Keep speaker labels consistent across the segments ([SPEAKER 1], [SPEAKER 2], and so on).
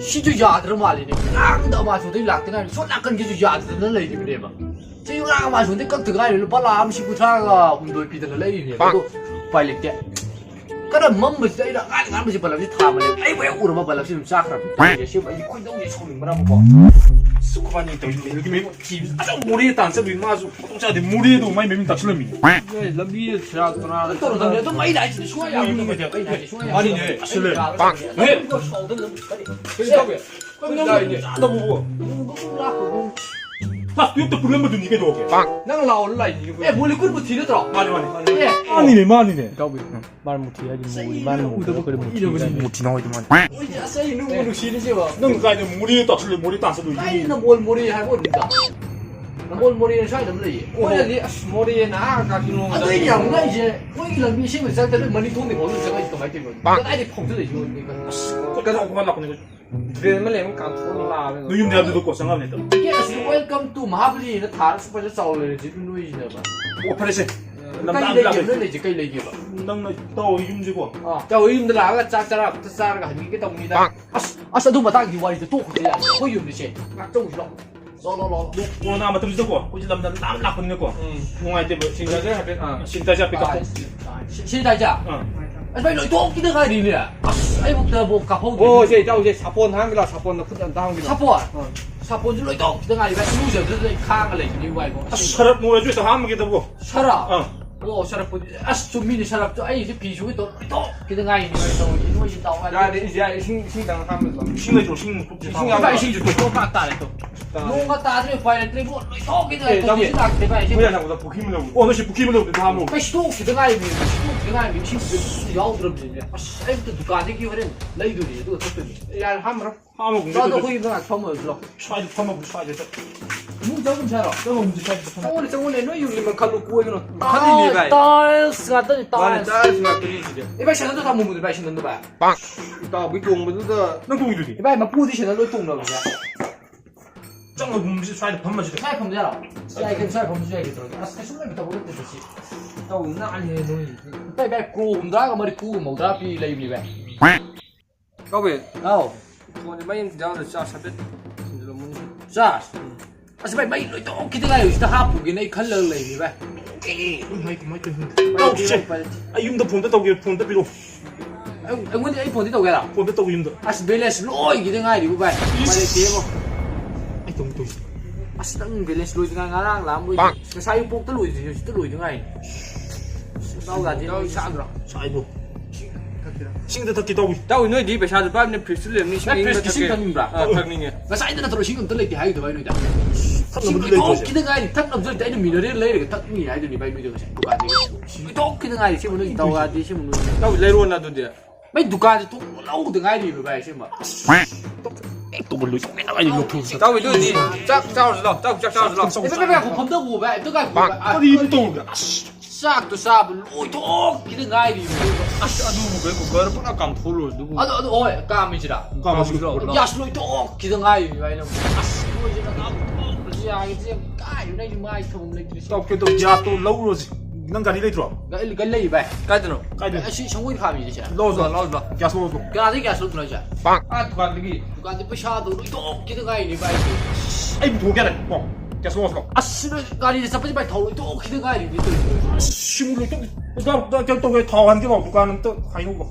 [SPEAKER 1] 시주 야들 말이네. 랑다 마주도 락드가 손나간 게 야들는 레이디네 봐. 지우랑 마주인데 깍 들어가 이리 빨라 암시 부차가 운동 비들 레이디네. 또 빨리 때. 그럼 멈을 때라 아니 발라지 타면 아이 왜 울어 발라지 좀 싹라. 이제 시험 이 콘동이 소리 뭐라 뭐.
[SPEAKER 2] 수많이 또 이렇게 매고 아주 모리에 단서도 마주 보통자들 모리에도 많이 매면 다 출름이.
[SPEAKER 3] 네, 럼비에 지나가나.
[SPEAKER 1] 떨어졌는데 또 많이 나지. 소야.
[SPEAKER 2] 아니네. 실례.
[SPEAKER 1] 왜?
[SPEAKER 2] 나 이제 나 보고. 막 이것도 불렀거든 이게 도 오게.
[SPEAKER 3] 난 라올라 이거.
[SPEAKER 1] 에 몰래 꿀 붙이더라.
[SPEAKER 2] 많이.
[SPEAKER 1] 예.
[SPEAKER 2] 아니네 많이네.
[SPEAKER 3] 가고 말 못해야지 뭐 말을 못하고 그래 못해.
[SPEAKER 2] 못 지나가지만.
[SPEAKER 1] 오이자 세이 누구 시리지 봐.
[SPEAKER 2] 넌 가이드 모리에 다 출래 모리 단서도
[SPEAKER 1] 아이
[SPEAKER 2] 이게.
[SPEAKER 1] 나 뭘 모리 하고 있다. 나뭘 모리는 사이 좀 래.
[SPEAKER 3] 오늘이 머리에 나 가기로.
[SPEAKER 1] 아,对呀，我以前我一人比新闻上在那门里通的，我就这个一个买这个，那还得捧着的就那个。
[SPEAKER 2] 그래서 그만 나고 내가.
[SPEAKER 3] 그러면 내가 간투로 나는.
[SPEAKER 2] 너 윤대 앞에 놓고 생각했다.
[SPEAKER 1] Yes, welcome to Mahabali. 나 다른 스파이서 싸울래 지금 누이지나 봐.
[SPEAKER 2] 오퍼레이션.
[SPEAKER 1] cái lấy kiếm lên cái lấy kiếm ạ.
[SPEAKER 2] 넌 또 윤지고.
[SPEAKER 1] Cho im là cái cha cha cái cha cái hình cái đồng này đó. Sao đâu mà ta gì vậy? Tôi không thể làm. Tôi dùng được chứ. Ngắt trâu gì đó. Lo.
[SPEAKER 2] 너 나만 좀 듣고. 혹시 남자 남락 보는 거. 공할 때 뭐
[SPEAKER 3] 신자제 하면
[SPEAKER 2] 신자제 앞에 갖고.
[SPEAKER 1] 신자제. Bây giờ tôi cái thứ gì nè. Ai một tờ bộ cặp hông.
[SPEAKER 3] 오, 이제 사본 한 개라 사본 너 그냥 다 한 개라.
[SPEAKER 1] 사본 줄 알고 cái thứ này vậy. Lúc giờ tôi khang cái này như vậy mà.
[SPEAKER 2] 셔럽 뭐 해줘서 한번 기다 보고.
[SPEAKER 1] 셔럽. 셔럽 보지. 좀 미리 셔럽 저 아이 이제 비주기 또 cái thứ này như vậy rồi nó gì đâu.
[SPEAKER 3] 야, 이제 신당 하면서.
[SPEAKER 2] 신내줘 신.
[SPEAKER 1] Vậy xin chụp tôi phát tài này tôi. Luôn ta thì phải là cái bộ to cái này tôi chỉ là cái vậy chứ.
[SPEAKER 2] 뭐야 나보다 부키면 하고. 너씨 부키면 하고 다 하고.
[SPEAKER 1] Phải số cái thứ này mình cái này mình xin được giáo được gì vậy? Em từ 두간 cái kia lấy được gì tôi thất tình.
[SPEAKER 3] 야, 함으로.
[SPEAKER 2] 하면
[SPEAKER 1] 나도
[SPEAKER 2] 공부도
[SPEAKER 1] 거기 그냥 처음 알았어.
[SPEAKER 2] 쏴야지 펴면 쏴야지.
[SPEAKER 1] 무조건 잘아.
[SPEAKER 2] 너무 문제 쏴야지.
[SPEAKER 1] 정원에 너 요리만 칼로 구워이는.
[SPEAKER 3] 칼이 미바이.
[SPEAKER 1] 딸스 같더니
[SPEAKER 3] 말에
[SPEAKER 1] 딸스.
[SPEAKER 3] 딸 생각들이 이제.
[SPEAKER 1] 이발 신는도 다 몸을 이발 신는도 봐.
[SPEAKER 3] 나 미국 뭐도
[SPEAKER 2] 넌 동이들이.
[SPEAKER 1] 이발 막 부디 신는 너 똥나 그냥.
[SPEAKER 2] 짱거 문제 쏴야지 펴면 지돼.
[SPEAKER 1] 살 범죄라. 살 cái sai 범죄 cái rồi. À cái số này người ta muốn được gì?
[SPEAKER 3] 또 나리 너희.
[SPEAKER 1] Tay bé cù đá cái mà đi cù màu đá đi lấy gì vậy?
[SPEAKER 3] 가베.
[SPEAKER 1] Đâu?
[SPEAKER 3] 오늘 많이 자도 자 샤벳. 진짜 문.
[SPEAKER 1] Ra. À sao mày lôi to cái thứ này ta hấp cái này color lấy gì vậy?
[SPEAKER 2] 아우 씨. 아 윤도 본다 떠고 본다 비로.
[SPEAKER 1] Anh muốn đi anh phone đi đâu cái nào?
[SPEAKER 2] 본다 떠고 윤도.
[SPEAKER 1] À sao bây giờ lôi cái thứ này đi vậy? Mày lấy tiền không?
[SPEAKER 2] 아이 동.
[SPEAKER 1] À sao tăng bây giờ lôi cái ngang ngang làm cái cái sai bộ tới lùi thứ này. Đâu là gì? Đâu sao rồi?
[SPEAKER 2] 아이고. 싱드 덕기 떠고.
[SPEAKER 3] 또 너희 네 배샤도 밤에 필수를 니
[SPEAKER 1] Cái prescription không bra.
[SPEAKER 3] 탁닝에.
[SPEAKER 1] Cái sai nó tôi xin tôi lấy cái hay rồi vậy rồi.
[SPEAKER 2] 탑
[SPEAKER 1] Xin
[SPEAKER 2] 넘는
[SPEAKER 1] cái
[SPEAKER 2] 데
[SPEAKER 1] to
[SPEAKER 2] 있지.
[SPEAKER 1] cái thứ này thắt làm rồi tại nó mình lấy được thắt như này rồi đi bay bây giờ sẽ dukan đi. Cái to cái thứ này xin muốn đâu ra đi xin muốn.
[SPEAKER 3] 또 레로나도 돼.
[SPEAKER 1] Mấy dukan thì tôi lâu thứ này đi vậy xin mà.
[SPEAKER 2] 또 뭘로 맨날 아니 이거 푸서.
[SPEAKER 3] 또 너희 짝 싸우러. 짝 싸우러.
[SPEAKER 1] Cái của phẩm đâu của vậy? Tôi cái của
[SPEAKER 2] 아니 이거 또.
[SPEAKER 1] 싹 또 싹 ôi to cái thứ này đi.
[SPEAKER 3] 아, 누구 왜 그거를 보나 감투로 누구.
[SPEAKER 1] Ôi camera.
[SPEAKER 2] 까마시고.
[SPEAKER 1] Ya lôi to cái thứ này vậy là. Ôi giờ nó ya cái này mai không lấy cái.
[SPEAKER 2] 또 그래도 야또 러우로지. 난 가리 레이트로.
[SPEAKER 1] Cái lấy vậy.
[SPEAKER 3] 까드노.
[SPEAKER 2] 까이드.
[SPEAKER 1] Cái 성공이 감이 되잖아.
[SPEAKER 3] 러우다.
[SPEAKER 2] 야스 먹고.
[SPEAKER 1] cái này cái số nó chả.
[SPEAKER 3] 아, 두간들이.
[SPEAKER 1] 두간 thì pesa tôi to cái thứ này đi vậy.
[SPEAKER 2] 아이 도개네. 뭐. 야스 먹었어.
[SPEAKER 1] À xin cái này sắp tới bài thầu to cái thứ này đi.
[SPEAKER 2] 시물로 또나또왜 더한 게 뭐 누가는 또 아이고 뭐.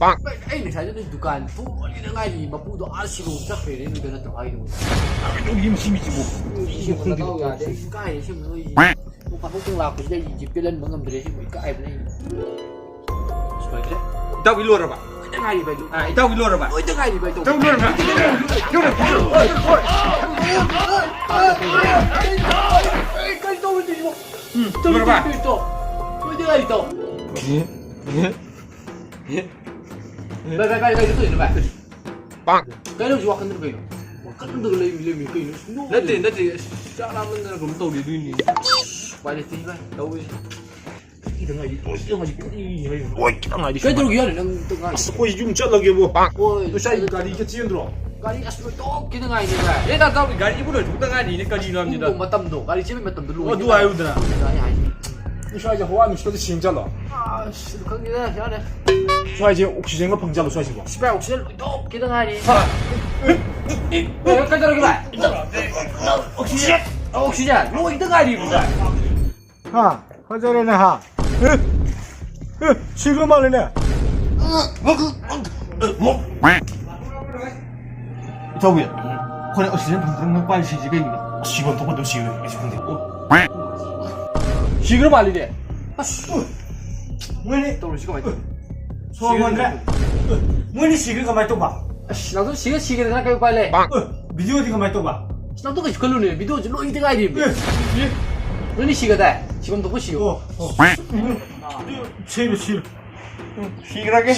[SPEAKER 1] Anh thấy cái 두간 또 cái thứ này đi mà phụ đồ ăn xíu chắc phải đến được nó hay rồi.
[SPEAKER 2] 좀 힘 힘이지 뭐.
[SPEAKER 1] Cái không đâu ra đấy cái này xem nó gì. Không phải không làm cái gì chỉ cái lên mà ngầm đấy xem cái này. Phải đấy.
[SPEAKER 3] 또 일로 와봐.
[SPEAKER 1] Cái này đi vậy.
[SPEAKER 3] 아, 또 일로 와봐.
[SPEAKER 1] Ôi cái này đi vậy.
[SPEAKER 3] 또 일로 와봐.
[SPEAKER 1] Cái tôi đi vô.
[SPEAKER 3] Tôi đi vào.
[SPEAKER 1] Tôi đi đây tôi. Vậy cái tôi đi vậy. Cái đâu chịu ăn được vậy? Cắt được lấy cái nó.
[SPEAKER 3] 너한테 짝 나면 그럼 또 리드니.
[SPEAKER 1] Vậy thì vậy. Đâu đi.
[SPEAKER 2] 이 등아 이 등아지 이 왜 기랑 아이디.
[SPEAKER 1] Cái tôi kia này nó tôi ngay.
[SPEAKER 2] 거의 좀 잘라게 뭐.
[SPEAKER 1] Ôi,
[SPEAKER 2] 또 샤이 가리 이게 지연 들어.
[SPEAKER 1] cái này to cái thứ này đi vậy.
[SPEAKER 3] 얘가 또 가리 입으로 적당하니까 리드합니다.
[SPEAKER 1] Mà tầm độ, cái này mà tầm độ lùi.
[SPEAKER 2] 누가 아유드나.
[SPEAKER 1] Cái này.
[SPEAKER 2] 이 샤이 호환이 시켜도 지연 잘라.
[SPEAKER 1] À, không như thế, thế này.
[SPEAKER 2] 쏴야지 옥시젠과 방자로 쏴야지 뭐.
[SPEAKER 1] 씨발 옥시전 또 기등하니. 여기까지 들어가 봐. 옥시전 로 이등하니 보자.
[SPEAKER 3] 하, 허전해네 하. 지금 말이네.
[SPEAKER 1] 저기야. 그래 옥시전 방금 빨리 시지가 있나?
[SPEAKER 2] 10원 더 받을 수 있는 싶은데.
[SPEAKER 1] 시그로 말리네.
[SPEAKER 3] 뭐니?
[SPEAKER 1] 또 시가 말이야.
[SPEAKER 3] 소원데. 뭐니 시그가 많이 또 봐.
[SPEAKER 1] 나도 시가 생각해 빨리.
[SPEAKER 3] 비디오 어디가 많이 또 봐.
[SPEAKER 1] 나도 그 걸로네 미도 로 이등하니. 너니 시가 돼. 지금 누구 시고?
[SPEAKER 3] 싫어 싫어.
[SPEAKER 2] 시그라게.